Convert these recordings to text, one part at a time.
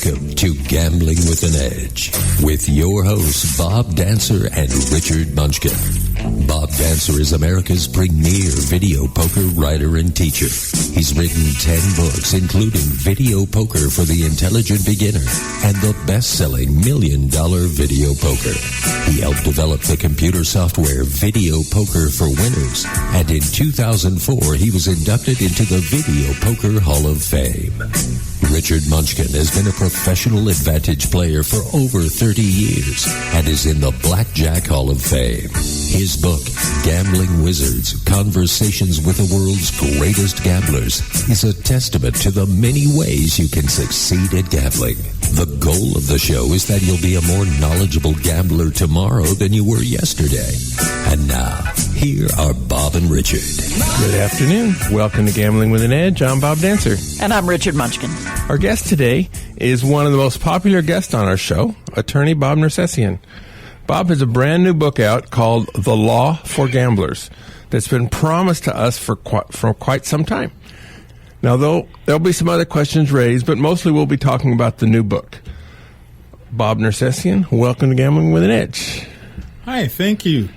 Welcome to Gambling with an Edge with your hosts Bob Dancer and Richard Munchkin. Bob Dancer is America's premier video poker writer and teacher. He's written 10 books, including Video Poker for the Intelligent Beginner and the best-selling $1 Million Video Poker. He helped develop the computer software Video Poker for Winners, and in 2004 he was inducted into the Video Poker Hall of Fame. Richard Munchkin has been a professional advantage player for over 30 years and is in the Blackjack Hall of Fame. His book, Gambling Wizards, Conversations with the World's Greatest Gamblers, is a testament to the many ways you can succeed at gambling. The goal of the show is that you'll be a more knowledgeable gambler tomorrow than you were yesterday. And now, here are Bob and Richard. Good afternoon. Welcome to Gambling with an Edge. I'm Bob Dancer. And I'm Richard Munchkin. Our guest today is one of the most popular guests on our show, attorney Bob Nersesian. Bob has a brand new book out called The Law for Gamblers that's been promised to us for quite some time. Now, there'll be some other questions raised, but mostly we'll be talking about the new book. Bob Nersesian, welcome to Gambling with an Edge. Hi, thank you.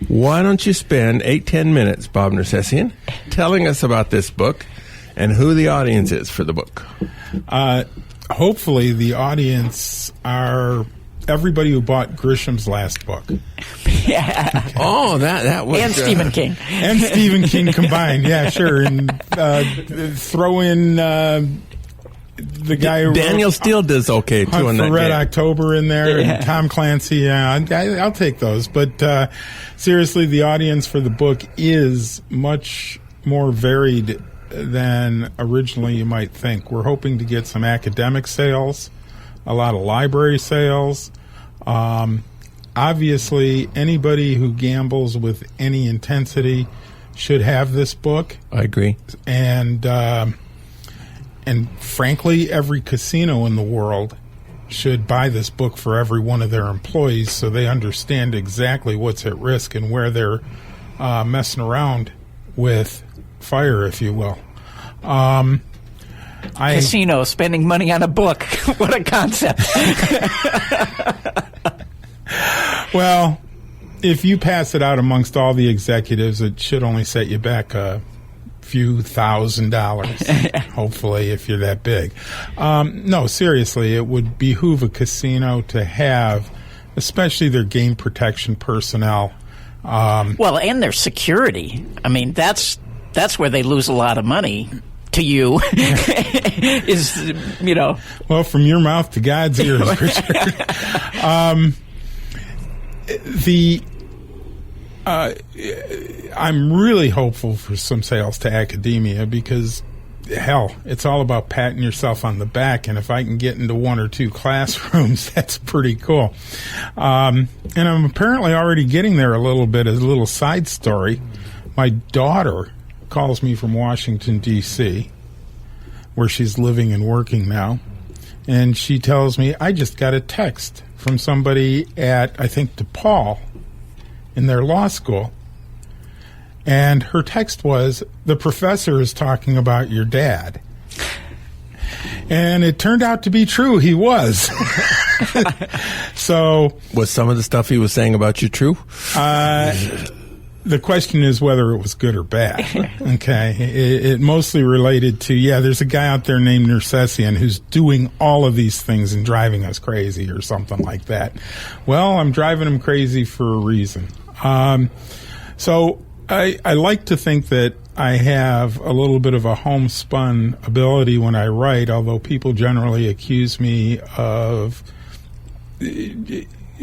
Why don't you spend 8-10 minutes, Bob Nersesian, telling us about this book and who the audience is for the book? Hopefully the audience are everybody who bought Grisham's last book. Yeah. Okay. Oh, that was... And Stephen King. And Stephen King combined, yeah, sure. And throw in the guy who Daniel Steele does okay, too, Hunt on for that Red game. October in there, Yeah. and Tom Clancy, yeah, I'll take those. But seriously, the audience for the book is much more varied than originally you might think. We're hoping to get some academic sales, a lot of library sales. Obviously, anybody who gambles with any intensity should have this book. I agree. And frankly, every casino in the world should buy this book for every one of their employees so they understand exactly what's at risk and where they're messing around with fire, if you will. Casino, spending money on a book. What a concept. Well, if you pass it out amongst all the executives, it should only set you back a few $1,000s, hopefully, if you're that big. No, seriously, it would behoove a casino to have, especially their game protection personnel. Well, and their security. I mean, that's where they lose a lot of money to you, is, you know. Well, from your mouth to God's ears, Richard. I'm really hopeful for some sales to academia because, hell, it's all about patting yourself on the back, and if I can get into one or two classrooms, that's pretty cool. And I'm apparently already getting there a little bit. As a little side story, my daughter calls me from Washington, D.C., where she's living and working now, and she tells me, I just got a text from somebody at, I think, DePaul in their law school, and her text was, the professor is talking about your dad. And it turned out to be true. He was. So, was some of the stuff he was saying about you true? The question is whether it was good or bad. Okay. It mostly related to, there's a guy out there named Nersesian who's doing all of these things and driving us crazy or something like that. Well, I'm driving him crazy for a reason. So I like to think that I have a little bit of a homespun ability when I write, although people generally accuse me of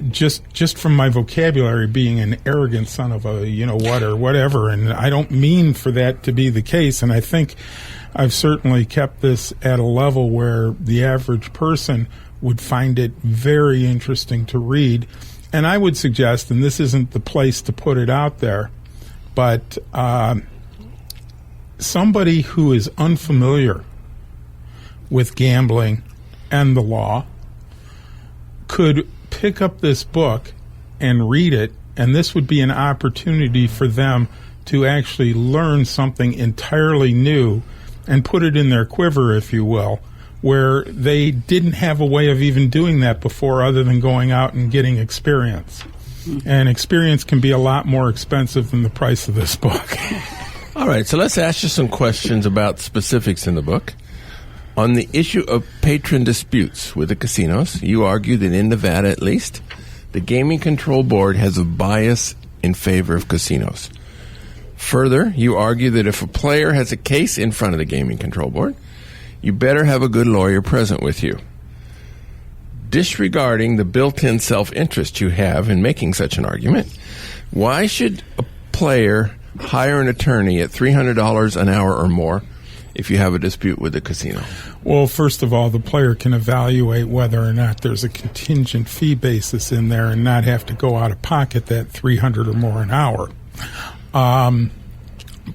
just from my vocabulary being an arrogant son of a you-know-what or whatever, and I don't mean for that to be the case, and I think I've certainly kept this at a level where the average person would find it very interesting to read. And I would suggest, and this isn't the place to put it out there, but somebody who is unfamiliar with gambling and the law could pick up this book and read it, and this would be an opportunity for them to actually learn something entirely new and put it in their quiver, if you will, where they didn't have a way of even doing that before other than going out and getting experience. And experience can be a lot more expensive than the price of this book. All right, so let's ask you some questions about specifics in the book. On the issue of patron disputes with the casinos, you argue that in Nevada at least, the Gaming Control Board has a bias in favor of casinos. Further, you argue that if a player has a case in front of the Gaming Control Board, you better have a good lawyer present with you. Disregarding the built-in self-interest you have in making such an argument, why should a player hire an attorney at $300 an hour or more if you have a dispute with the casino? Well, first of all, the player can evaluate whether or not there's a contingent fee basis in there and not have to go out of pocket that $300 or more an hour.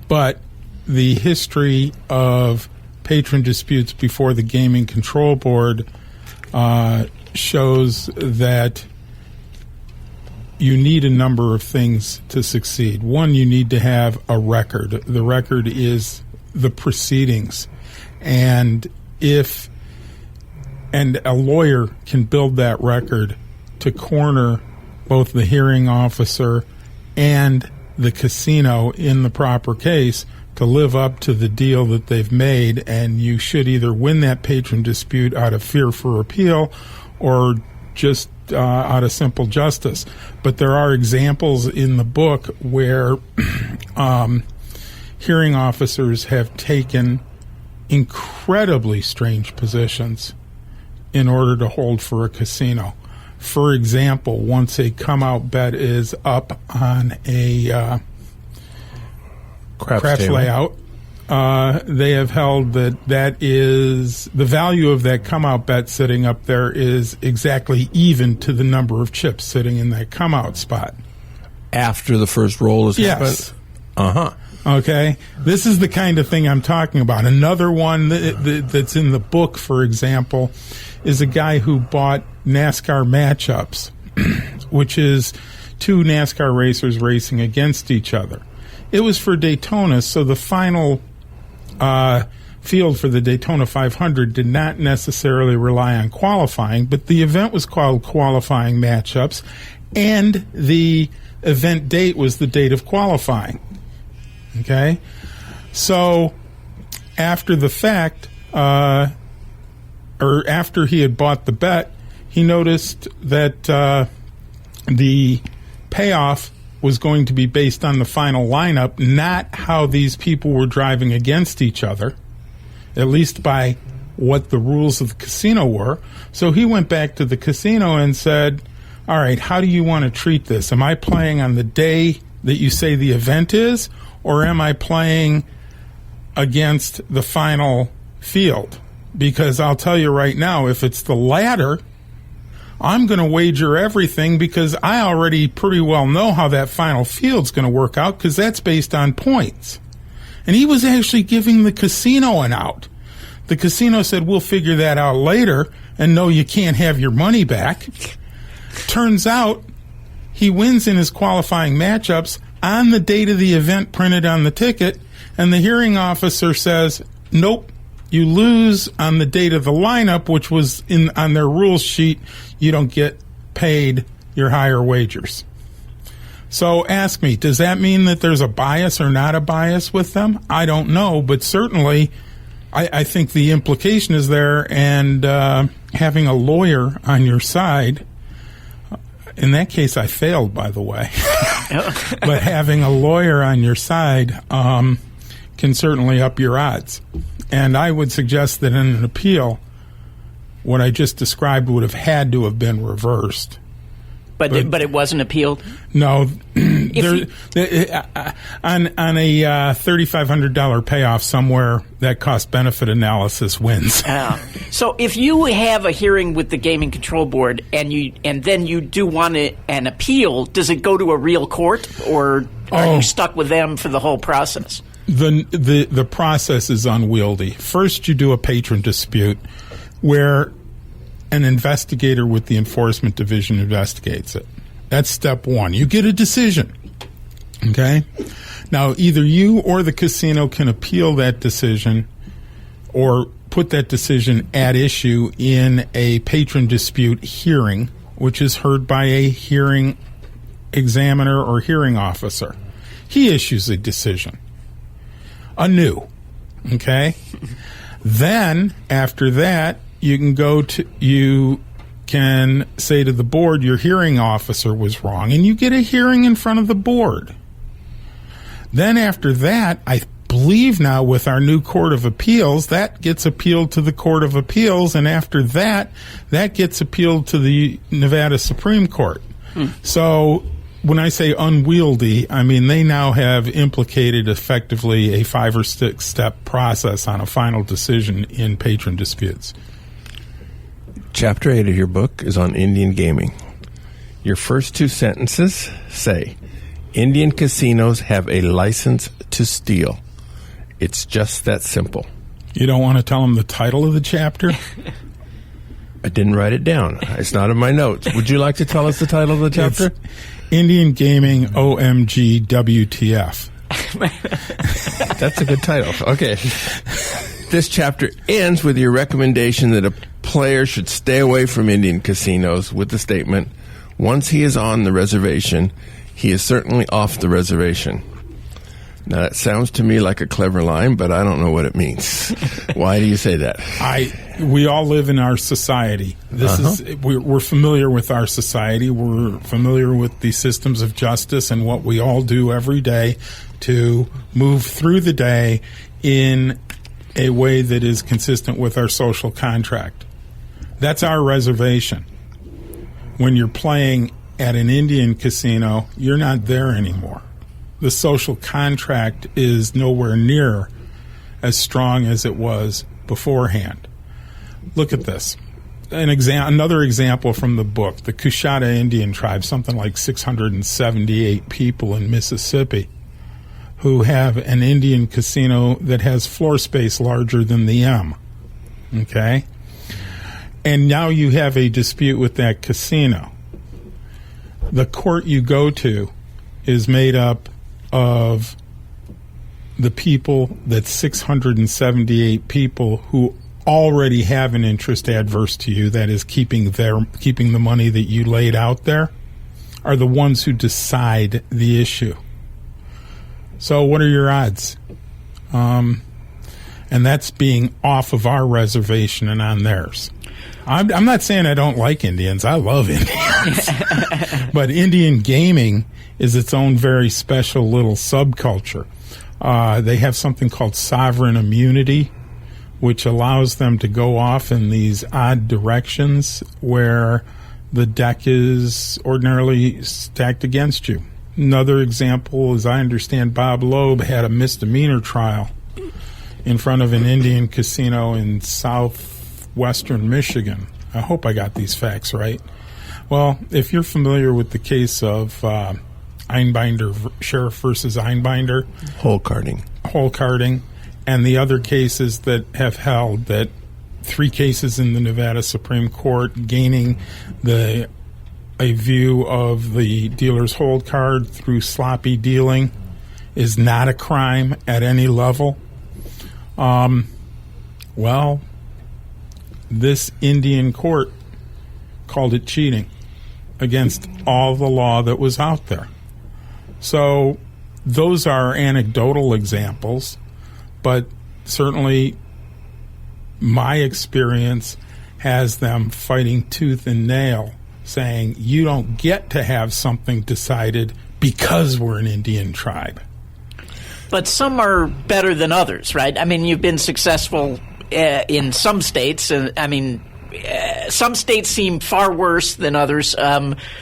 But the history of patron disputes before the Gaming Control Board shows that you need a number of things to succeed. One, you need to have a record. The record is the proceedings. And a lawyer can build that record to corner both the hearing officer and the casino in the proper case to live up to the deal that they've made, and you should either win that patron dispute out of fear for appeal or just out of simple justice. But there are examples in the book where hearing officers have taken incredibly strange positions in order to hold for a casino. For example, once a come-out bet is up on a craps layout, they have held that is the value of that come-out bet sitting up there is exactly even to the number of chips sitting in that come-out spot. After the first roll is happened? Yes. Uh-huh. Okay? This is the kind of thing I'm talking about. Another one that's in the book, for example, is a guy who bought NASCAR matchups, which is two NASCAR racers racing against each other. It was for Daytona, so the final field for the Daytona 500 did not necessarily rely on qualifying, but the event was called qualifying matchups, and the event date was the date of qualifying. Okay? So, after the fact, or after he had bought the bet, he noticed that the payoff was going to be based on the final lineup, not how these people were driving against each other, at least by what the rules of the casino were. So he went back to the casino and said, all right, how do you want to treat this? Am I playing on the day that you say the event is, or am I playing against the final field? Because I'll tell you right now, if it's the latter, I'm going to wager everything because I already pretty well know how that final field's going to work out because that's based on points. And he was actually giving the casino an out. The casino said, we'll figure that out later, and no, you can't have your money back. Turns out he wins in his qualifying matchups on the date of the event printed on the ticket, and the hearing officer says, nope, you lose on the date of the lineup, which was on their rules sheet. You don't get paid your higher wagers. So ask me, does that mean that there's a bias or not a bias with them? I don't know, but certainly I think the implication is there, and having a lawyer on your side, in that case I failed, by the way, but having a lawyer on your side can certainly up your odds. And I would suggest that in an appeal, what I just described would have had to have been reversed. But it wasn't appealed? No. On a $3,500 payoff somewhere, that cost-benefit analysis wins. So if you have a hearing with the Gaming Control Board and then you do want an appeal, does it go to a real court, or are you stuck with them for the whole process? The process is unwieldy. First, you do a patron dispute where an investigator with the Enforcement Division investigates it. That's step one. You get a decision. Okay? Now, either you or the casino can appeal that decision, or put that decision at issue in a patron dispute hearing, which is heard by a hearing examiner or hearing officer. He issues a decision anew. Okay? Then, after that, you can say to the board, your hearing officer was wrong, and you get a hearing in front of the board. Then after that, I believe now with our new Court of Appeals, that gets appealed to the Court of Appeals, and after that, that gets appealed to the Nevada Supreme Court. So when I say unwieldy, I mean they now have implicated effectively a 5 or 6 step process on a final decision in patron disputes. Chapter 8 of your book is on Indian gaming. Your first 2 sentences say, Indian casinos have a license to steal. It's just that simple. You don't want to tell them the title of the chapter? I didn't write it down. It's not in my notes. Would you like to tell us the title of the chapter? It's Indian Gaming OMG WTF. That's a good title. Okay. This chapter ends with your recommendation that a player should stay away from Indian casinos with the statement, once he is on the reservation, he is certainly off the reservation. Now, that sounds to me like a clever line, but I don't know what it means. Why do you say that? We all live in our society. We're familiar with our society. We're familiar with the systems of justice and what we all do every day to move through the day in a way that is consistent with our social contract. That's our reservation. When you're playing at an Indian casino, you're not there anymore. The social contract is nowhere near as strong as it was beforehand. Look at this. Another example from the book, the Coushatta Indian tribe, something like 678 people in Mississippi, who have an Indian casino that has floor space larger than the M. Okay? And now you have a dispute with that casino. The court you go to is made up of the people, that's 678 people who already have an interest adverse to you, that is keeping the money that you laid out there, are the ones who decide the issue. So what are your odds? And that's being off of our reservation and on theirs. I'm not saying I don't like Indians. I love Indians. But Indian gaming is its own very special little subculture. They have something called sovereign immunity, which allows them to go off in these odd directions where the deck is ordinarily stacked against you. Another example, as I understand, Bob Loeb had a misdemeanor trial in front of an Indian casino in southwestern Michigan. I hope I got these facts right. Well, if you're familiar with the case of Einbinder, Sheriff versus Einbinder. Hole carding. And the other cases that have held that 3 cases in the Nevada Supreme Court gaining a view of the dealer's hold card through sloppy dealing is not a crime at any level. Well, this Indian court called it cheating against all the law that was out there. So those are anecdotal examples, but certainly my experience has them fighting tooth and nail, saying you don't get to have something decided because we're an Indian tribe. But some are better than others, right? I mean, you've been successful in some states. Some states seem far worse than others.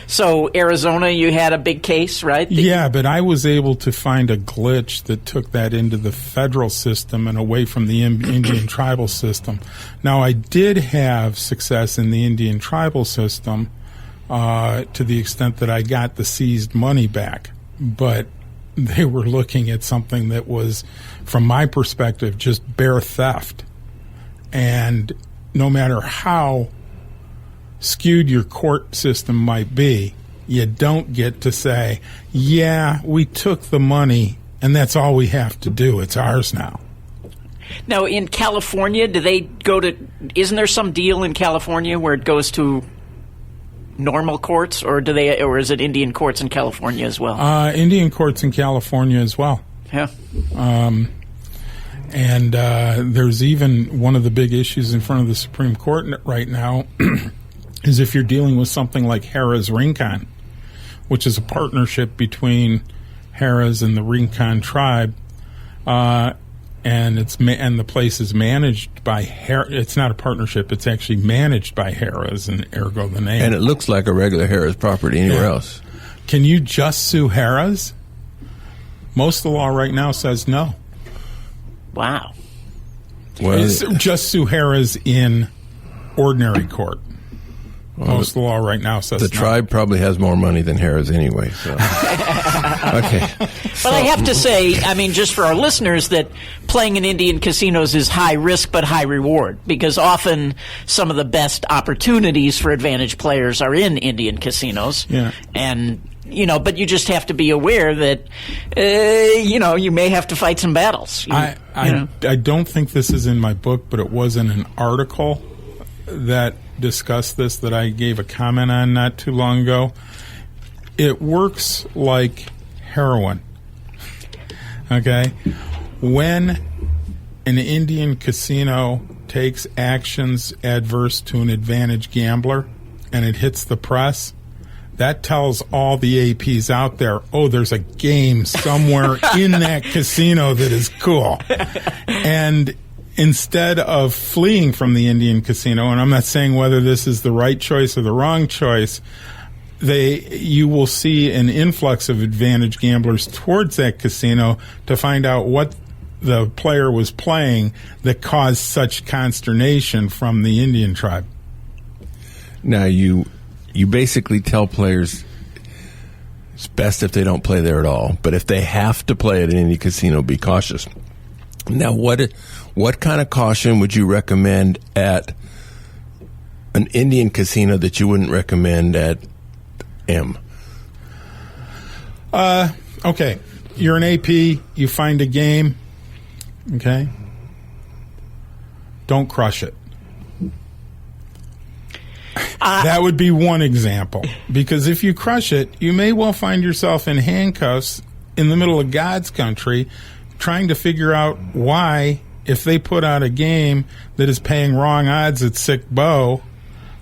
So Arizona, you had a big case, right? Yeah, but I was able to find a glitch that took that into the federal system and away from the Indian tribal system. Now, I did have success in the Indian tribal system to the extent that I got the seized money back. But they were looking at something that was, from my perspective, just bare theft. And no matter how skewed your court system might be, you don't get to say, yeah, we took the money and that's all we have to do. It's ours now. Now, in California, do they go to? Isn't there some deal in California where it goes to normal courts, or or is it Indian courts in California as well? Indian courts in California as well. Yeah. And there's even one of the big issues in front of the Supreme Court right now is if you're dealing with something like Harrah's Rincon, which is a partnership between Harrah's and the Rincon tribe, and the place is managed by It's not a partnership; it's actually managed by Harrah's, and ergo the name. And it looks like a regular Harrah's property anywhere else. Can you just sue Harrah's? Most of the law right now says no. Wow. Well, just sue Harrah's in ordinary court. Most of the law right now says the tribe probably has more money than Harrah's anyway. So. Okay. But I have to say, I mean, just for our listeners, that playing in Indian casinos is high risk but high reward, because often some of the best opportunities for advantage players are in Indian casinos. Yeah. And, but you just have to be aware that, you may have to fight some battles. I don't think this is in my book, but it was in an article that discussed this that I gave a comment on not too long ago. It works like heroin. Okay? When an Indian casino takes actions adverse to an advantage gambler and it hits the press, that tells all the APs out there, oh, there's a game somewhere in that casino that is cool. And instead of fleeing from the Indian casino, and I'm not saying whether this is the right choice or the wrong choice, you will see an influx of advantage gamblers towards that casino to find out what the player was playing that caused such consternation from the Indian tribe. Now, you basically tell players it's best if they don't play there at all, but if they have to play at an Indian casino, be cautious. Now, what kind of caution would you recommend at an Indian casino that you wouldn't recommend at M? Okay. You're an AP. You find a game. Okay. Don't crush it. That would be one example. Because if you crush it, you may well find yourself in handcuffs in the middle of God's country trying to figure out why, if they put out a game that is paying wrong odds at Sick Bow,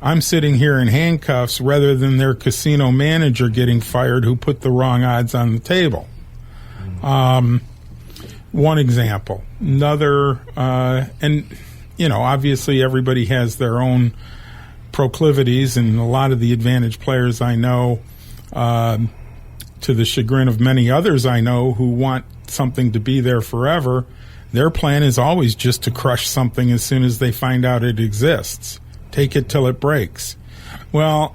I'm sitting here in handcuffs rather than their casino manager getting fired who put the wrong odds on the table. One example. Another, obviously everybody has their own proclivities, and a lot of the advantage players I know, to the chagrin of many others I know who want something to be there forever, their plan is always just to crush something as soon as they find out it exists. Take it till it breaks. Well,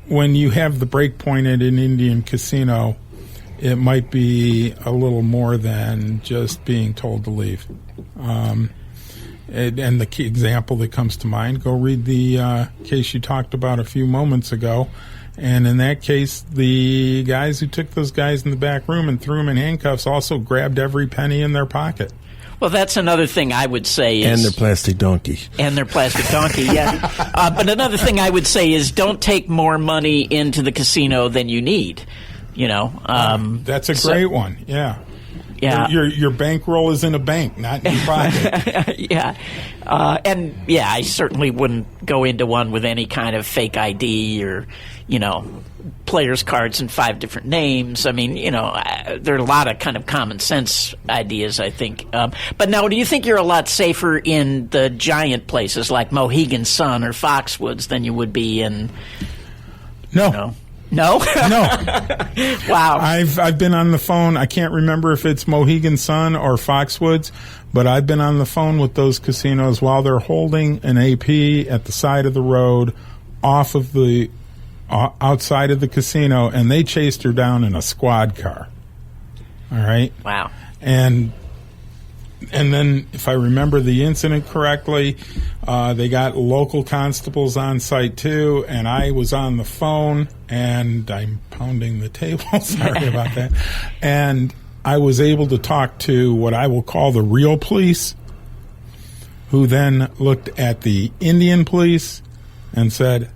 when you have the break point at an Indian casino, it might be a little more than just being told to leave. And the key example that comes to mind, go read the case you talked about a few moments ago. And in that case, the guys who took those guys in the back room and threw them in handcuffs also grabbed every penny in their pocket. Well, that's another thing I would say is... And their plastic donkey. And their plastic donkey, yeah. But another thing I would say is don't take more money into the casino than you need, that's a great one, yeah. Yeah. Your bankroll is in a bank, not in your pocket. Yeah. I certainly wouldn't go into one with any kind of fake ID or, players' cards in 5 different names. I mean, there are a lot of kind of common sense ideas, I think. But now, do you think you're a lot safer in the giant places like Mohegan Sun or Foxwoods than you would be in... No. No? No. Wow. I've been on the phone. I can't remember if it's Mohegan Sun or Foxwoods, but I've been on the phone with those casinos while they're holding an AP at the side of the road off of the outside of the casino, and they chased her down in a squad car. All right? Wow. And then, if I remember the incident correctly, they got local constables on site too, and I was on the phone, and I'm pounding the table, sorry about that, and I was able to talk to what I will call the real police, who then looked at the Indian police and said,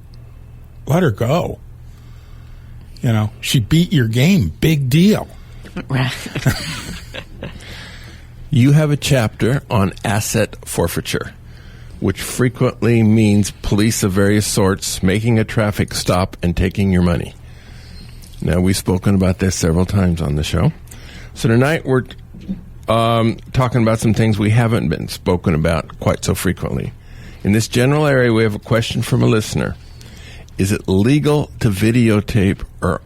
let her go. You know, she beat your game. Big deal. Right. You have a chapter on asset forfeiture, which frequently means police of various sorts making a traffic stop and taking your money. Now, we've spoken about this several times on the show. So tonight we're talking about some things we haven't been spoken about quite so frequently. In this general area, we have a question from a listener. Is it legal to videotape or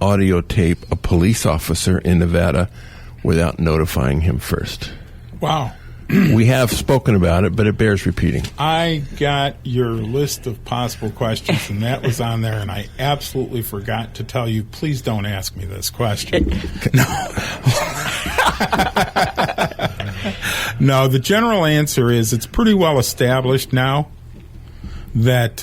audio tape a police officer in Nevada without notifying him first? Wow. We have spoken about it, but it bears repeating. I got your list of possible questions, and that was on there, and I absolutely forgot to tell you, please don't ask me this question. No, the general answer is it's pretty well established now that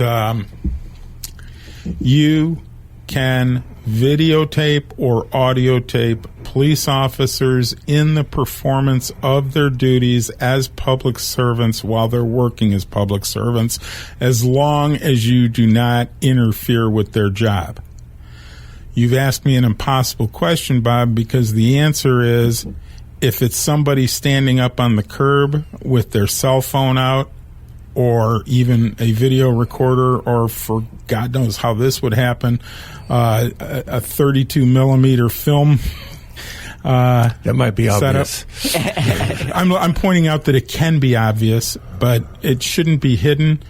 you can videotape or audio tape police officers in the performance of their duties as public servants while they're working as public servants, as long as you do not interfere with their job. You've asked me an impossible question, Bob, because the answer is if it's somebody standing up on the curb with their cell phone out, or even a video recorder, or for God knows how this would happen, a 32 millimeter film. That might be obvious. I'm pointing out that it can be obvious, but it shouldn't be hidden.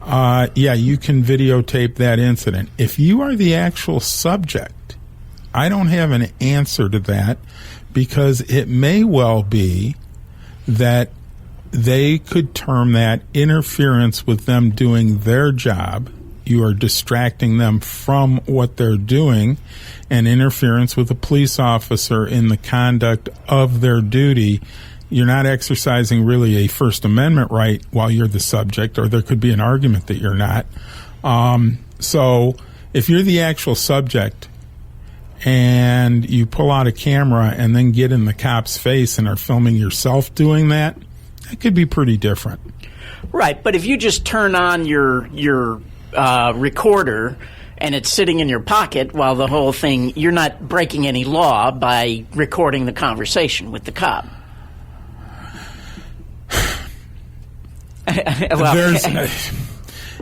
Yeah, you can videotape that incident. If you are the actual subject, I don't have an answer to that, because it may well be that they could term that interference with them doing their job. You are distracting them from what they're doing, and interference with a police officer in the conduct of their duty. You're not exercising really a First Amendment right while you're the subject, or there could be an argument that you're not. So if you're the actual subject and you pull out a camera and then get in the cop's face and are filming yourself doing that, that could be pretty different. Right, but if you just turn on your recorder and it's sitting in your pocket while the whole thing, you're not breaking any law by recording the conversation with the cop.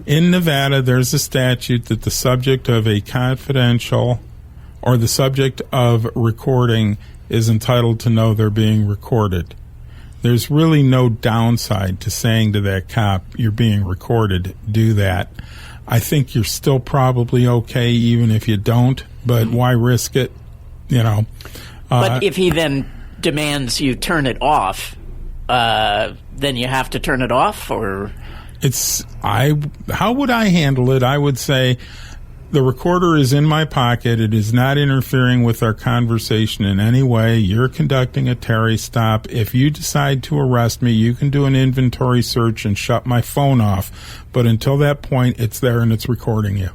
In Nevada, there's a statute that the subject of a confidential or the subject of recording is entitled to know they're being recorded. There's really no downside to saying to that cop, you're being recorded, do that. I think you're still probably okay even if you don't, but why risk it, you know? But if he then demands you turn it off, then you have to turn it off, or? How would I handle it? I would say, the recorder is in my pocket. It is not interfering with our conversation in any way. You're conducting a Terry stop. If you decide to arrest me, you can do an inventory search and shut my phone off. But until that point, it's there and it's recording you.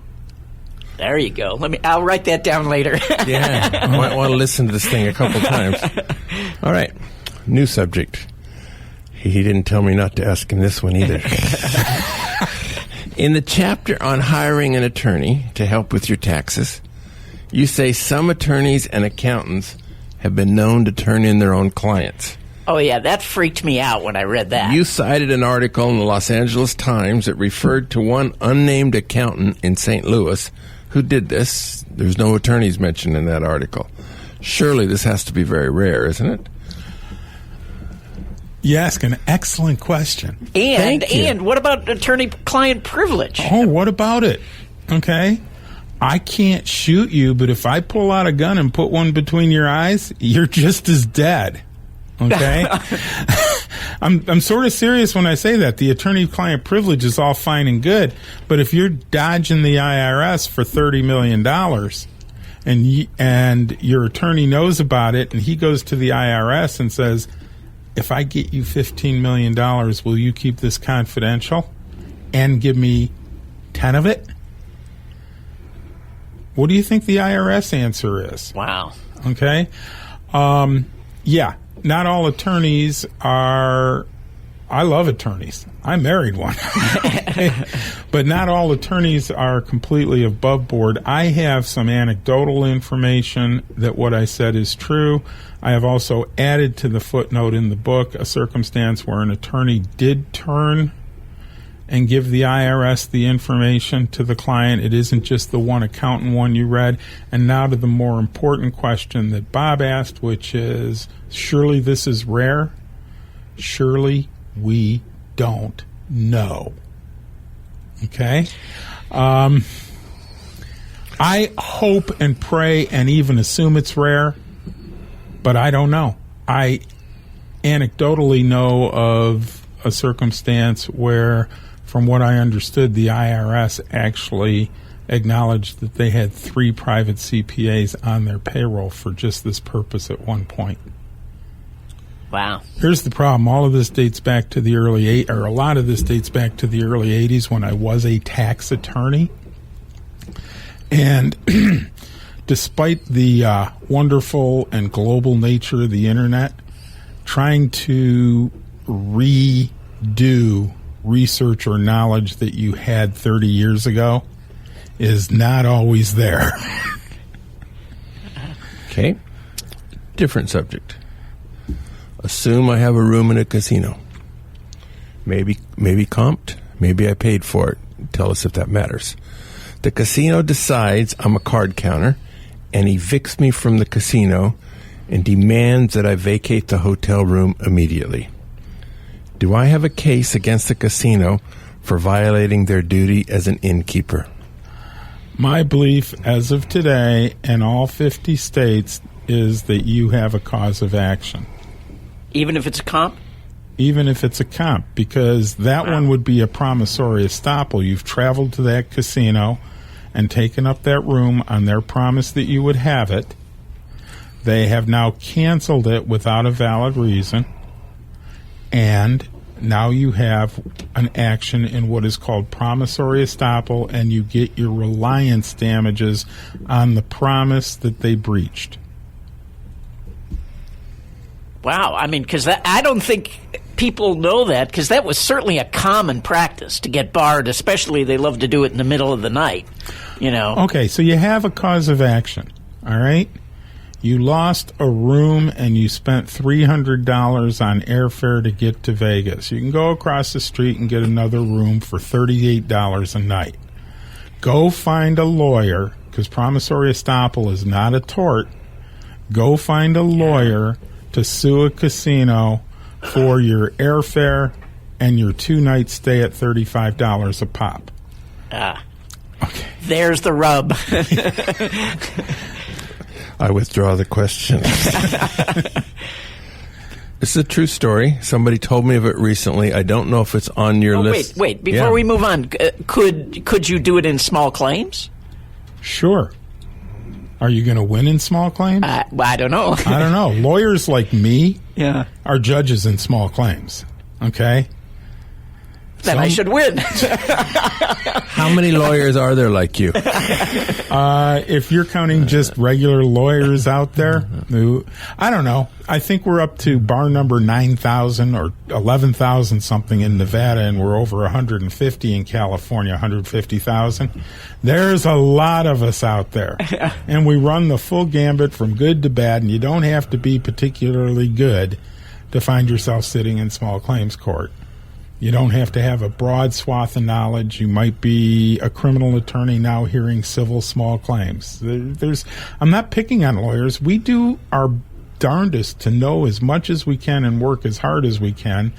There you go. I'll write that down later. Yeah, I might want to listen to this thing a couple times. All right, new subject. He didn't tell me not to ask him this one either. In the chapter on hiring an attorney to help with your taxes, you say some attorneys and accountants have been known to turn in their own clients. Oh, yeah, that freaked me out when I read that. You cited an article in the Los Angeles Times that referred to one unnamed accountant in St. Louis who did this. There's no attorneys mentioned in that article. Surely this has to be very rare, isn't it? You ask an excellent question. And what about attorney-client privilege? Oh, what about it? Okay. I can't shoot you, but if I pull out a gun and put one between your eyes, you're just as dead. Okay? I'm sort of serious when I say that. The attorney-client privilege is all fine and good, but if you're dodging the IRS for $30 million and your attorney knows about it and he goes to the IRS and says, if I get you $15 million, will you keep this confidential and give me 10 of it? What do you think the IRS answer is? Wow. Okay. Yeah, not all attorneys are I love attorneys. I married one. But not all attorneys are completely above board. I have some anecdotal information that what I said is true. I have also added to the footnote in the book a circumstance where an attorney did turn and give the IRS the information to the client. It isn't just the one accountant one you read. And now to the more important question that Bob asked, which is, surely this is rare? Surely we don't know. Okay? I hope and pray and even assume it's rare, but I don't know. I anecdotally know of a circumstance where, from what I understood, the IRS actually acknowledged that they had 3 private CPAs on their payroll for just this purpose at one point. Wow. Here's the problem. All of this dates back to the a lot of this dates back to the early 80s when I was a tax attorney. And despite the wonderful and global nature of the internet, trying to redo research or knowledge that you had 30 years ago is not always there. Okay. Different subject. Assume I have a room in a casino. Maybe comped. Maybe I paid for it. Tell us if that matters. The casino decides I'm a card counter and evicts me from the casino and demands that I vacate the hotel room immediately. Do I have a case against the casino for violating their duty as an innkeeper? My belief as of today in all 50 states is that you have a cause of action. Even if it's a comp? Even if it's a comp, because that one would be a promissory estoppel. You've traveled to that casino and taken up that room on their promise that you would have it. They have now canceled it without a valid reason. And now you have an action in what is called promissory estoppel, and you get your reliance damages on the promise that they breached. Wow. I mean, because I don't think people know that, because that was certainly a common practice to get barred, especially they love to do it in the middle of the night, you know. Okay, so you have a cause of action, all right? You lost a room and you spent $300 on airfare to get to Vegas. You can go across the street and get another room for $38 a night. Go find a lawyer, because promissory estoppel is not a tort. Go find a lawyer to sue a casino for your airfare and your 2-night stay at $35 a pop. Okay. There's the rub. I withdraw the question. This is a true story. Somebody told me of it recently. I don't know if it's on your list. Wait. Before we move on, could you do it in small claims? Sure. Are you going to win in small claims? I don't know. I don't know. Lawyers like me are judges in small claims. Okay? Then I should win. How many lawyers are there like you? If you're counting just regular lawyers out there, I don't know. I think we're up to bar number 9,000 or 11,000 something in Nevada, and we're over 150 in California, 150,000. There's a lot of us out there, and we run the full gambit from good to bad, and you don't have to be particularly good to find yourself sitting in small claims court. You don't have to have a broad swath of knowledge. You might be a criminal attorney now hearing civil small claims. I'm not picking on lawyers. We do our darndest to know as much as we can and work as hard as we can.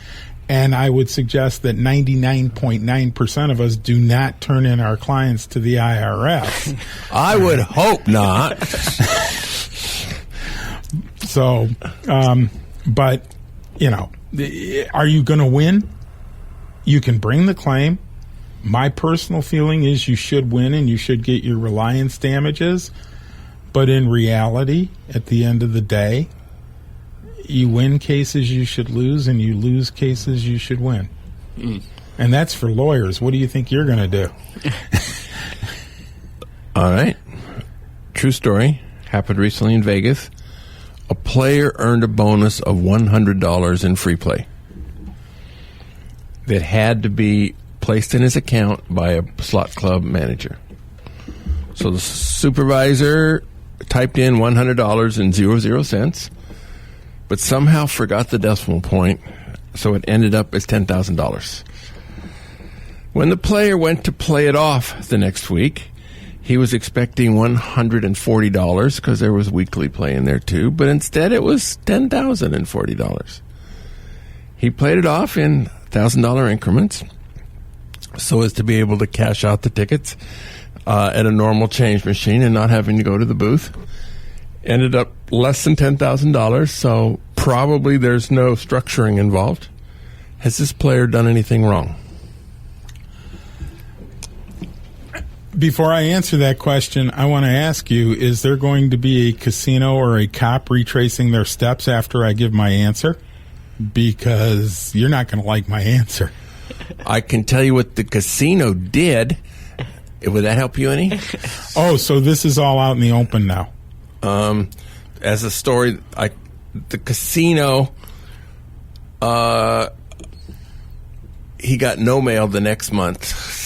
And I would suggest that 99.9% of us do not turn in our clients to the IRS. I would hope not. So, but, you know, are you going to win? You can bring the claim. My personal feeling is you should win and you should get your reliance damages. But in reality, at the end of the day, you win cases you should lose and you lose cases you should win. And that's for lawyers. What do you think you're going to do? All right. True story. Happened recently in Vegas. A player earned a bonus of $100 in free play. that had to be placed in his account by a slot club manager. So the supervisor typed in $100.00, but somehow forgot the decimal point, so it ended up as $10,000. When the player went to play it off the next week, he was expecting $140 because there was weekly play in there too, but instead it was $10,040. He played it off in $1,000 increments so as to be able to cash out the tickets at a normal change machine and not having to go to the booth. Ended up less than $10,000, so probably there's no structuring involved. Has this player done anything wrong? Before I answer that question, I want to ask you, is there going to be a casino or a cop retracing their steps after I give my answer? Because you're not going to like my answer. I can tell you what the casino did. Would that help you any? Oh, so this is all out in the open now. As a story, the casino, he got no mail the next month.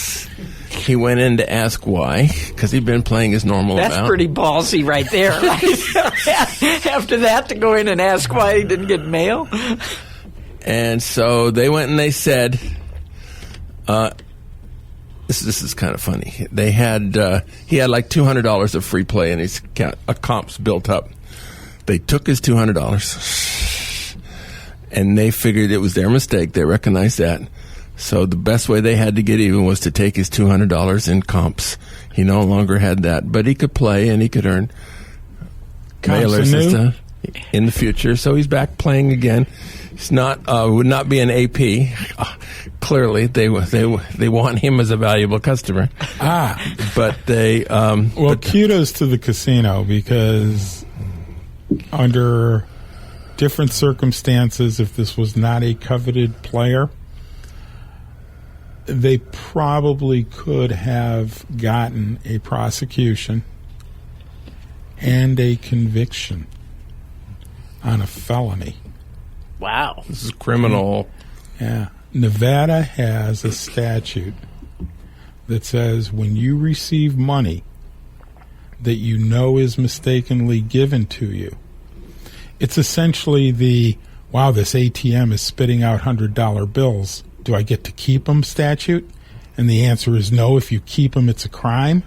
He went in to ask why, because he'd been playing his normal amount. That's pretty ballsy right there. Right? After that, to go in and ask why he didn't get mail? And so they went and they said, this is kind of funny. They had he had like $200 of free play, and his comps built up. They took his $200, and they figured it was their mistake. They recognized that. So the best way they had to get even was to take his $200 in comps. He no longer had that, but he could play and he could earn mailers and stuff in the future. So he's back playing again. He's not would not be an AP. Clearly, they want him as a valuable customer. But they kudos to the casino, because under different circumstances, if this was not a coveted player, they probably could have gotten a prosecution and a conviction on a felony. Wow. This is criminal. Yeah. Nevada has a statute that says when you receive money that you know is mistakenly given to you, it's essentially the, wow, this ATM is spitting out $100 bills. Do I get to keep them statute? And the answer is no. If you keep them, it's a crime.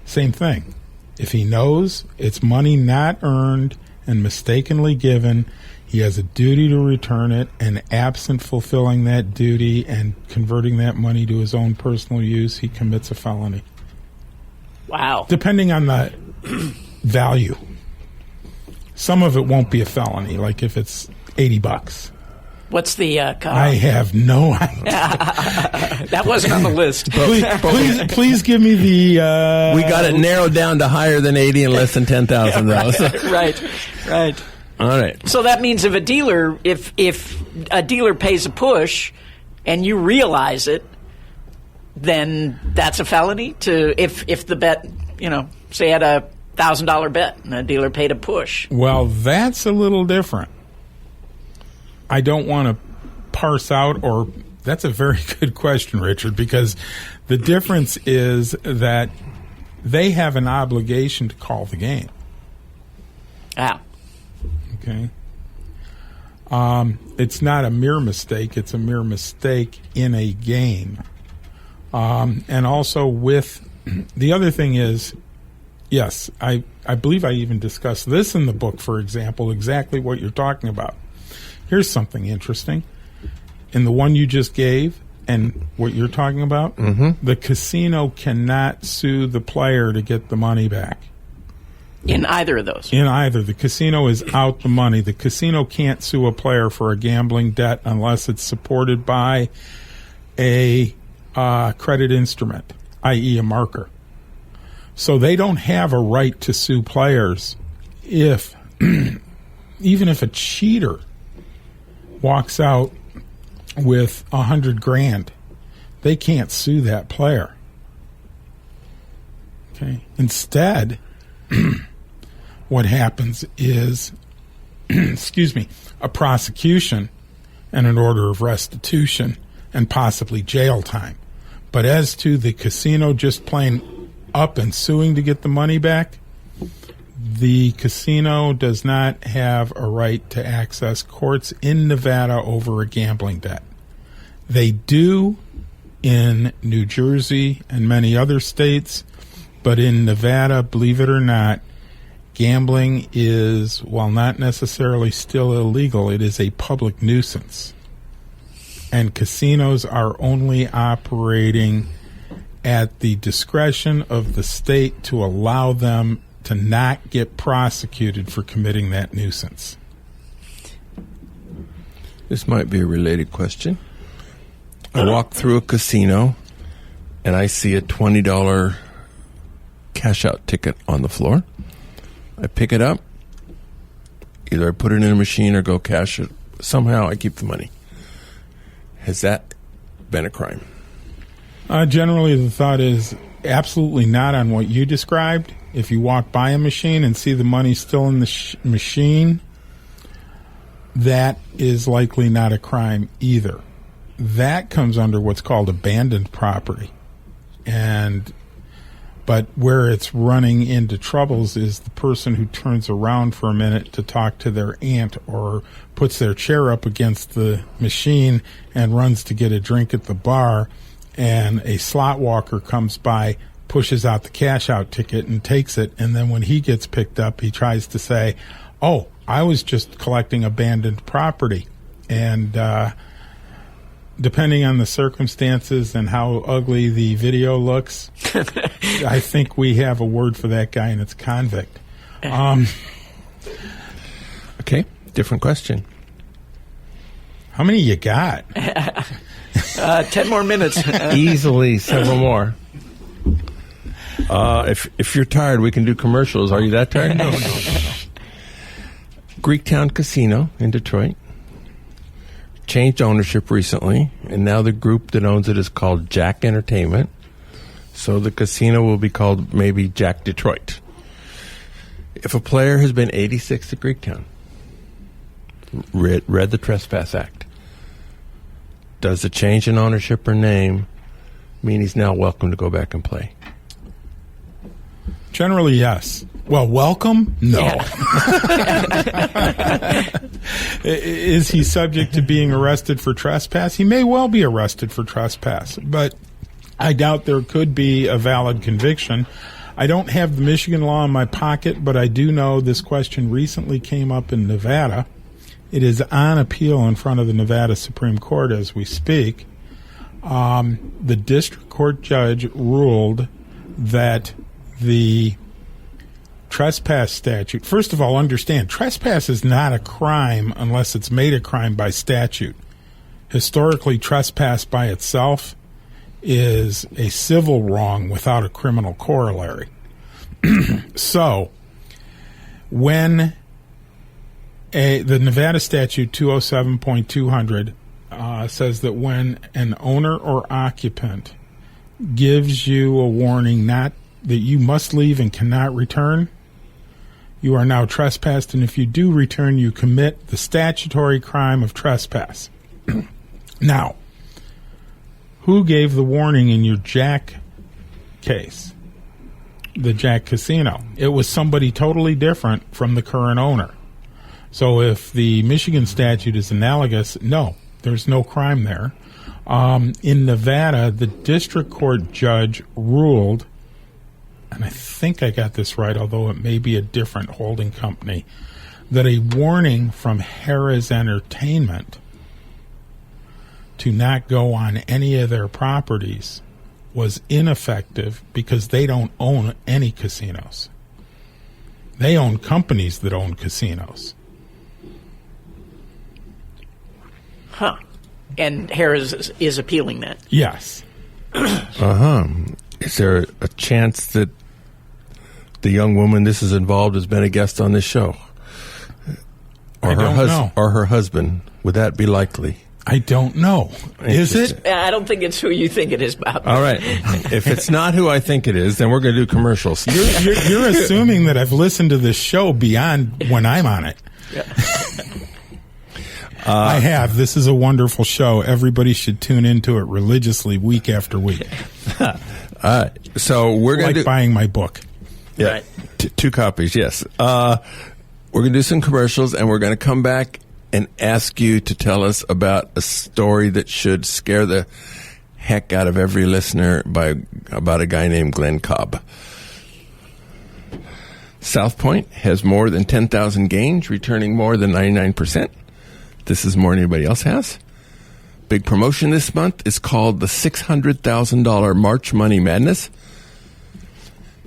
Same thing. If he knows it's money not earned and mistakenly given, he has a duty to return it, and absent fulfilling that duty and converting that money to his own personal use, he commits a felony. Wow. Depending on the value. Some of it won't be a felony, like if it's $80. What's the cutoff? I have no idea. That wasn't on the list. Please give me the... we got it narrowed down to higher than 80 and less than 10,000, though. Right. All right. So that means if a dealer pays a push and you realize it, then that's a felony? If the bet, say had a $1,000 bet and a dealer paid a push. Well, that's a little different. I don't want to parse out, or that's a very good question, Richard, because the difference is that they have an obligation to call the game. Okay. It's not a mere mistake. It's a mere mistake in a game. And also with the other thing is, yes, I believe I even discussed this in the book, for example, exactly what you're talking about. Here's something interesting. In the one you just gave and what you're talking about, the casino cannot sue the player to get the money back. In either of those? In either. The casino is out the money. The casino can't sue a player for a gambling debt unless it's supported by a credit instrument, i.e. a marker. So they don't have a right to sue players if, even if a cheater walks out with $100,000, they can't sue that player. Okay. Instead, what happens is, a prosecution and an order of restitution, and possibly jail time. But as to the casino just playing up and suing to get the money back, the casino does not have a right to access courts in Nevada over a gambling debt. They do in New Jersey and many other states, but in Nevada, believe it or not, gambling is, while not necessarily still illegal, it is a public nuisance. And casinos are only operating at the discretion of the state to allow them to not get prosecuted for committing that nuisance. This might be a related question. I walk through a casino and I see a $20 cash out ticket on the floor. I pick it up. Either I put it in a machine or go cash it. Somehow I keep the money. Has that been a crime? Generally, the thought is absolutely not on what you described. If you walk by a machine and see the money still in the machine, that is likely not a crime either. That comes under what's called abandoned property. But where it's running into troubles is the person who turns around for a minute to talk to their aunt or puts their chair up against the machine and runs to get a drink at the bar, and a slot walker comes by, pushes out the cash out ticket and takes it, and then when he gets picked up, he tries to say, "Oh, I was just collecting abandoned property." And depending on the circumstances and how ugly the video looks, I think we have a word for that guy, and it's convict. Okay, different question. How many you got? 10 more minutes. Easily several more. If you're tired, we can do commercials. Are you that tired? No. Greektown Casino in Detroit changed ownership recently, and now the group that owns it is called Jack Entertainment. So the casino will be called maybe Jack Detroit. If a player has been 86 at Greektown, read the Trespass Act, does the change in ownership or name mean he's now welcome to go back and play? Generally, yes. Well, welcome? No. Yeah. Is he subject to being arrested for trespass? He may well be arrested for trespass, but I doubt there could be a valid conviction. I don't have the Michigan law in my pocket, but I do know this question recently came up in Nevada. It is on appeal in front of the Nevada Supreme Court as we speak. The district court judge ruled that the trespass statute, first of all, understand, trespass is not a crime unless it's made a crime by statute. Historically, trespass by itself is a civil wrong without a criminal corollary. So, when the Nevada statute 207.200 says that when an owner or occupant gives you a warning not that you must leave and cannot return, you are now trespassed, and if you do return, you commit the statutory crime of trespass. Now, who gave the warning in your Jack case? The Jack Casino. It was somebody totally different from the current owner. So if the Michigan statute is analogous, no, there's no crime there. In Nevada, the district court judge ruled, and I think I got this right, although it may be a different holding company, that a warning from Harrah's Entertainment to not go on any of their properties was ineffective because they don't own any casinos. They own companies that own casinos. Huh. And Harrah's is appealing that. Yes. Is there a chance that the young woman this is involved has been a guest on this show? Or I don't know. Or her husband? Would that be likely? I don't know. Is it? I don't think it's who you think it is, Bob. All right. If it's not who I think it is, then we're going to do commercials. You're assuming that I've listened to this show beyond when I'm on it. I have. This is a wonderful show. Everybody should tune into it religiously week after week. So we're going to buying my book. Yeah, right. 2 copies, yes. We're going to do some commercials, and we're going to come back and ask you to tell us about a story that should scare the heck out of every listener about a guy named Glenn Cobb. South Point has more than 10,000 games, returning more than 99%. This is more than anybody else has. Big promotion this month is called the $600,000 March Money Madness.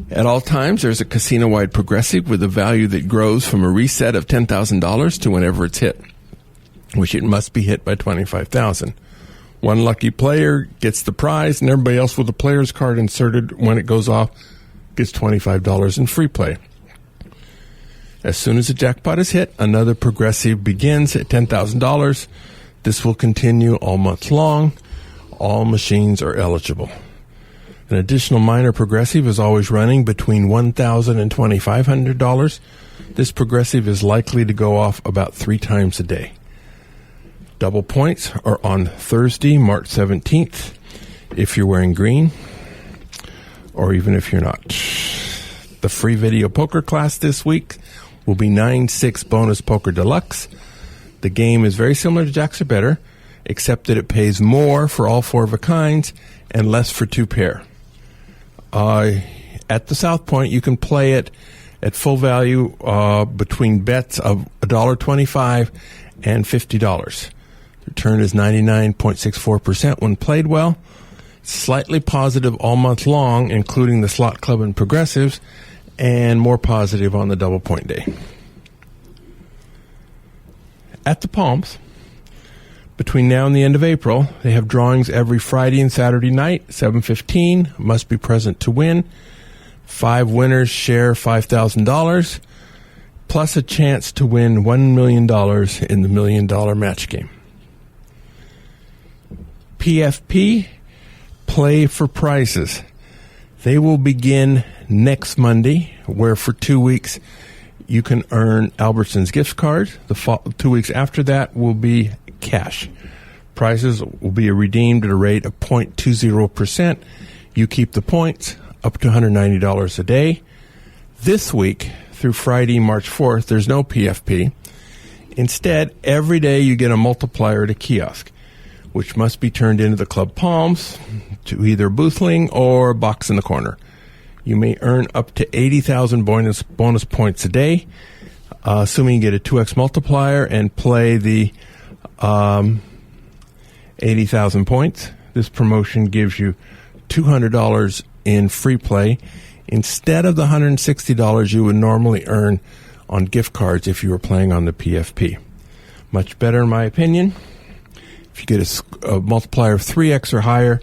At all times, there's a casino-wide progressive with a value that grows from a reset of $10,000 to whenever it's hit, which it must be hit by $25,000. One lucky player gets the prize, and everybody else with a player's card inserted when it goes off gets $25 in free play. As soon as the jackpot is hit, another progressive begins at $10,000. This will continue all month long. All machines are eligible. An additional minor progressive is always running between $1,000 and $2,500. This progressive is likely to go off about 3 times a day. Double points are on Thursday, March 17th, if you're wearing green, or even if you're not. The free video poker class this week will be 9-6 Bonus Poker Deluxe. The game is very similar to Jacks Are Better, except that it pays more for all 4 of a kinds and less for 2 pair. At the South Point, you can play it at full value between bets of $1.25 and $50. The return is 99.64% when played well. Slightly positive all month long, including the slot club and progressives, and more positive on the double point day. At the Palms, between now and the end of April, they have drawings every Friday and Saturday night, 7:15. Must be present to win. 5 winners share $5,000, plus a chance to win $1 million in the $1 million match game. PFP, Play for Prizes. They will begin next Monday, where for 2 weeks you can earn Albertsons gift cards. The 2 weeks after that will be cash. Prizes will be redeemed at a rate of 0.20%. You keep the points up to $190 a day. This week through Friday, March 4th, there's no PFP. Instead, every day you get a multiplier at a kiosk, which must be turned into the Club Palms to either Boothling or box in the corner. You may earn up to 80,000 bonus points a day, assuming you get a 2x multiplier and play the 80,000 points. This promotion gives you $200 in free play instead of the $160 you would normally earn on gift cards if you were playing on the PFP. Much better, in my opinion. If you get a multiplier of 3x or higher,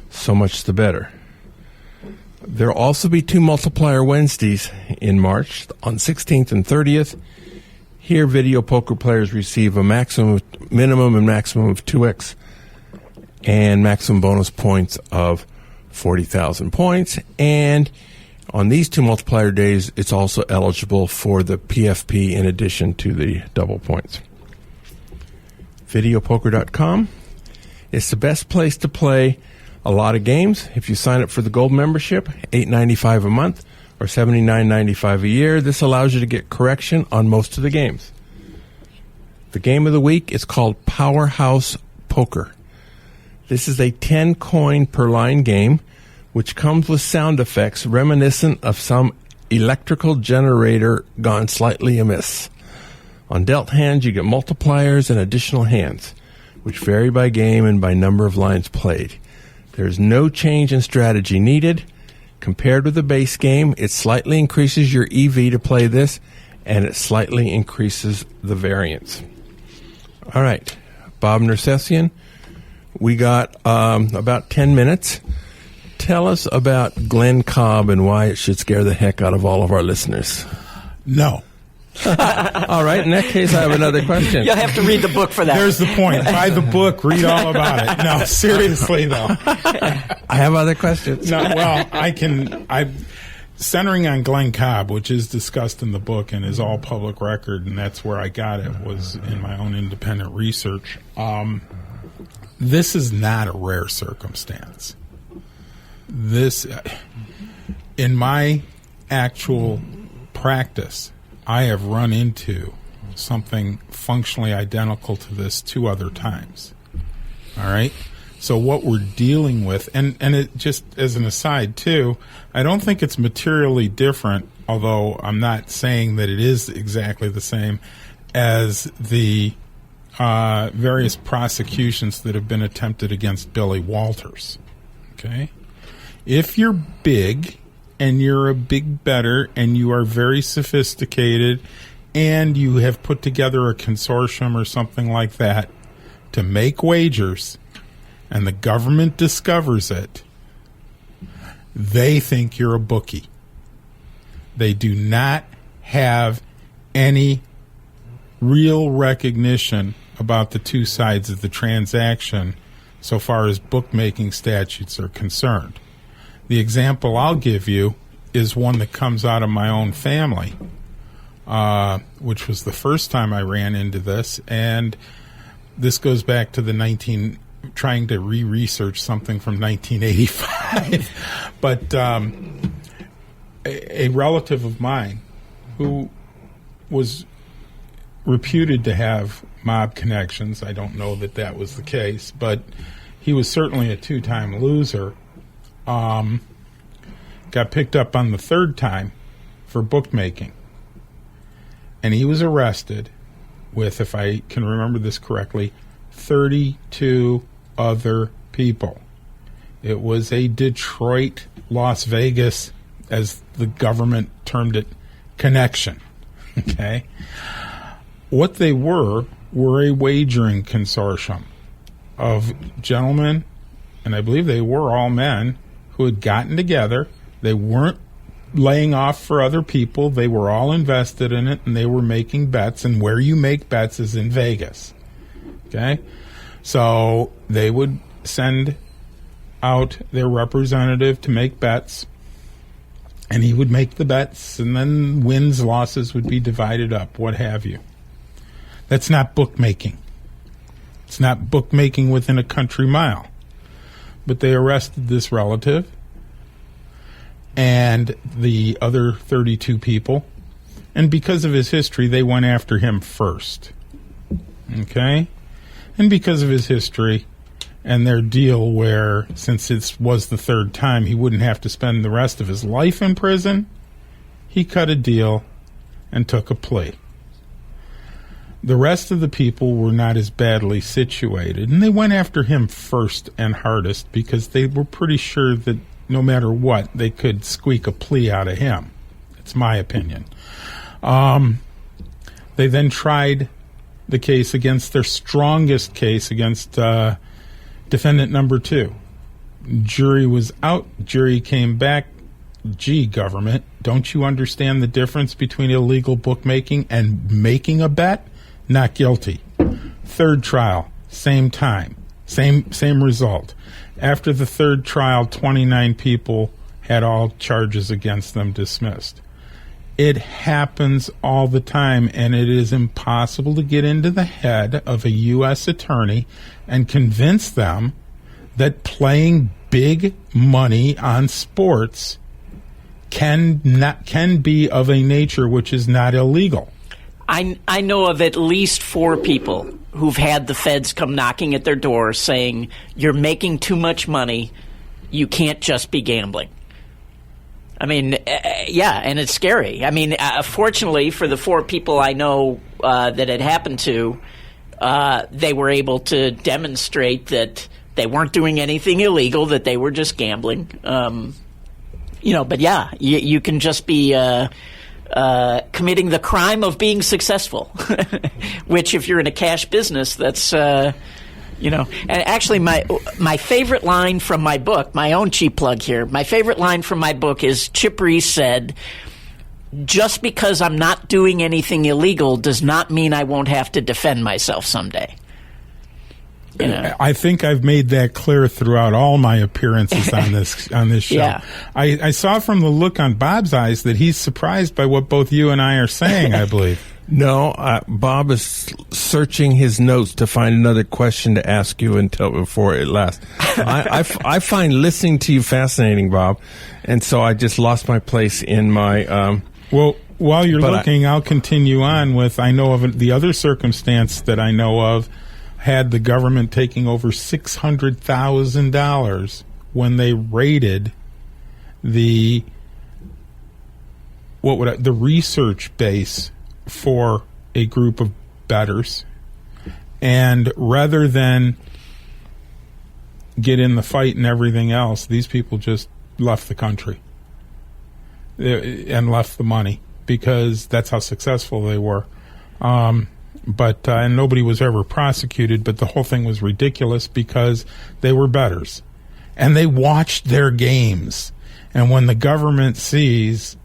so much the better. There will also be 2 multiplier Wednesdays in March, on 16th and 30th. Here, video poker players receive a minimum and maximum of 2x and maximum bonus points of 40,000 points. And on these 2 multiplier days, it's also eligible for the PFP in addition to the double points. Videopoker.com. It's the best place to play a lot of games. If you sign up for the gold membership, $8.95 a month or $79.95 a year, this allows you to get correction on most of the games. The game of the week is called Powerhouse Poker. This is a 10-coin per line game, which comes with sound effects reminiscent of some electrical generator gone slightly amiss. On dealt hands, you get multipliers and additional hands, which vary by game and by number of lines played. There's no change in strategy needed. Compared with the base game, it slightly increases your EV to play this, and it slightly increases the variance. All right, Bob Nersesian, we got about 10 minutes. Tell us about Glenn Cobb and why it should scare the heck out of all of our listeners. No. All right, in that case, I have another question. You'll have to read the book for that. There's the point. Buy the book, read all about it. No, seriously, though. I have other questions. No, well, centering on Glenn Cobb, which is discussed in the book and is all public record, and that's where I got it, was in my own independent research. This is not a rare circumstance. This, in my actual practice, I have run into something functionally identical to this 2 other times. All right? So what we're dealing with, and it just as an aside too, I don't think it's materially different, although I'm not saying that it is exactly the same as the various prosecutions that have been attempted against Billy Walters. Okay? If you're big and you're a big bettor and you are very sophisticated and you have put together a consortium or something like that to make wagers, and the government discovers it, they think you're a bookie. They do not have any real recognition about the 2 sides of the transaction so far as bookmaking statutes are concerned. The example I'll give you is one that comes out of my own family, which was the first time I ran into this, and this goes back to trying to research something from 1985. But a relative of mine who was reputed to have mob connections, I don't know that that was the case, but he was certainly a 2-time loser, got picked up on the 3rd time for bookmaking. And he was arrested with, if I can remember this correctly, 32 other people. It was a Detroit, Las Vegas, as the government termed it, connection. Okay? What they were a wagering consortium of gentlemen, and I believe they were all men, who had gotten together. They weren't laying off for other people. They were all invested in it, and they were making bets, and where you make bets is in Vegas. Okay? So they would send out their representative to make bets, and he would make the bets, and then wins, losses would be divided up, what have you. That's not bookmaking. It's not bookmaking within a country mile. But they arrested this relative and the other 32 people, and because of his history, they went after him first. Okay? And because of his history and their deal where, since it was the 3rd time, he wouldn't have to spend the rest of his life in prison, he cut a deal and took a plea. The rest of the people were not as badly situated, and they went after him first and hardest because they were pretty sure that no matter what, they could squeak a plea out of him. It's my opinion. They then tried the case against their strongest case, against defendant number 2. Jury was out. Jury came back. Gee, government, don't you understand the difference between illegal bookmaking and making a bet? Not guilty. 3rd trial, same time, same result. After the 3rd trial, 29 people had all charges against them dismissed. It happens all the time, and it is impossible to get into the head of a U.S. attorney and convince them that playing big money on sports can be of a nature which is not illegal. I know of at least 4 people who've had the feds come knocking at their door saying, you're making too much money, you can't just be gambling. I mean, yeah, and it's scary. I mean, fortunately for the 4 people I know that it happened to, they were able to demonstrate that they weren't doing anything illegal, that they were just gambling. But yeah, you can just be committing the crime of being successful, which if you're in a cash business, that's, And actually my favorite line from my book, my own cheap plug here, my favorite line from my book is Chip Reese said, just because I'm not doing anything illegal does not mean I won't have to defend myself someday. I think I've made that clear throughout all my appearances on this show. Yeah. I saw from the look on Bob's eyes that he's surprised by what both you and I are saying, I believe. No, Bob is searching his notes to find another question to ask you before it lasts. I find listening to you fascinating, Bob, and so I just lost my place in my... Well, while you're looking, I'll continue on with, I know of the other circumstance that I know of had the government taking over $600,000 when they raided the research base for a group of bettors, and rather than get in the fight and everything else, these people just left the country and left the money because that's how successful they were. And nobody was ever prosecuted, but the whole thing was ridiculous because they were bettors and they watched their games. And when the government sees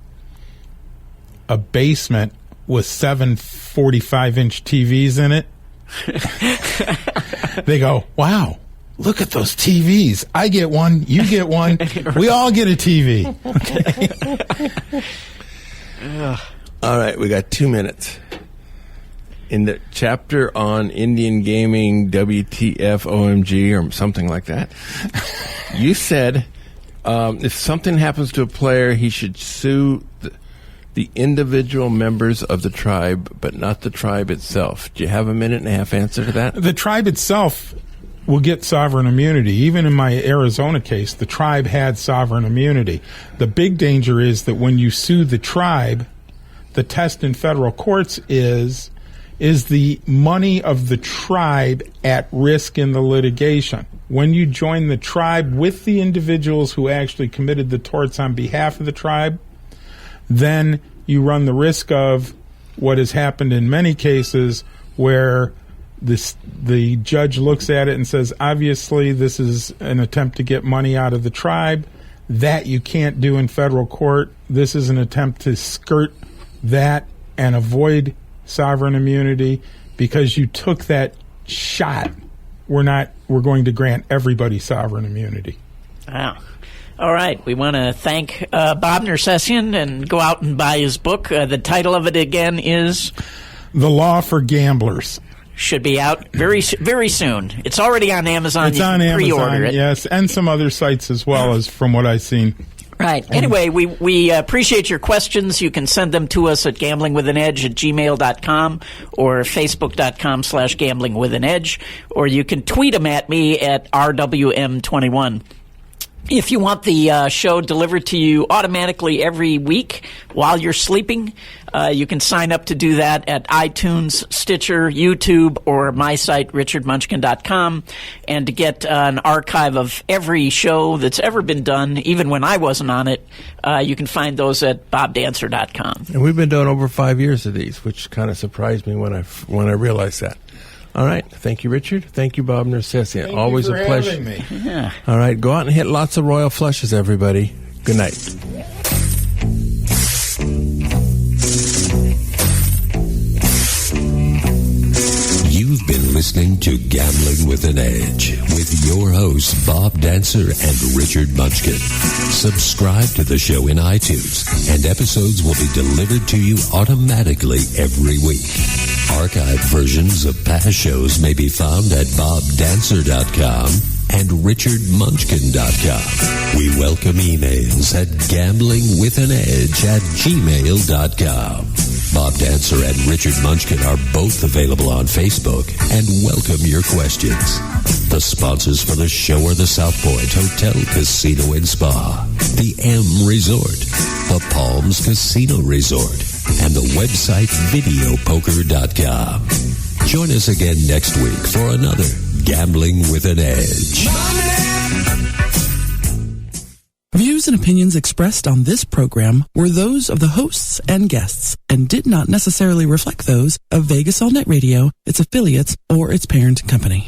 a basement with 7 45-inch TVs in it, they go, wow, look at those TVs. I get one, you get one, we all get a TV. All right, we got 2 minutes. In the chapter on Indian gaming, WTF, OMG, or something like that, you said if something happens to a player, he should sue the individual members of the tribe, but not the tribe itself. Do you have a minute and a half answer to that? The tribe itself will get sovereign immunity. Even in my Arizona case, the tribe had sovereign immunity. The big danger is that when you sue the tribe, the test in federal courts is the money of the tribe at risk in the litigation? When you join the tribe with the individuals who actually committed the torts on behalf of the tribe, then you run the risk of what has happened in many cases where the judge looks at it and says, obviously this is an attempt to get money out of the tribe. That you can't do in federal court. This is an attempt to skirt that and avoid sovereign immunity because you took that shot. We're going to grant everybody sovereign immunity. Wow. All right. We want to thank Bob Nersesian and go out and buy his book. The title of it again is The Law for Gamblers. Should be out very soon. It's already on Amazon. It's you on can pre-order Amazon, it. yes, and some other sites as well, as from what I've seen. Right. Anyway, we appreciate your questions. You can send them to us at gamblingwithanedge@gmail.com or facebook.com/gamblingwithanedge, or you can tweet them at me at RWM21. If you want the show delivered to you automatically every week while you're sleeping, you can sign up to do that at iTunes, Stitcher, YouTube, or my site, richardmunchkin.com. And to get an archive of every show that's ever been done, even when I wasn't on it, you can find those at bobdancer.com. And we've been doing over 5 years of these, which kind of surprised me when I realized that. All right. Thank you, Richard. Thank you, Bob Nersesian. Always a pleasure. Having me. Yeah. All right. Go out and hit lots of royal flushes, everybody. Good night. You've been listening to Gambling with an Edge with your hosts, Bob Dancer and Richard Munchkin. Subscribe to the show in iTunes, and episodes will be delivered to you automatically every week. Archived versions of past shows may be found at bobdancer.com and richardmunchkin.com. We welcome emails at gamblingwithanedge@gmail.com. Bob Dancer and Richard Munchkin are both available on Facebook and welcome your questions. The sponsors for the show are the South Point Hotel, Casino and Spa, the M Resort, the Palms Casino Resort, and the website videopoker.com. Join us again next week for another Gambling with an Edge. Views and opinions expressed on this program were those of the hosts and guests and did not necessarily reflect those of Vegas All Net Radio, its affiliates, or its parent company.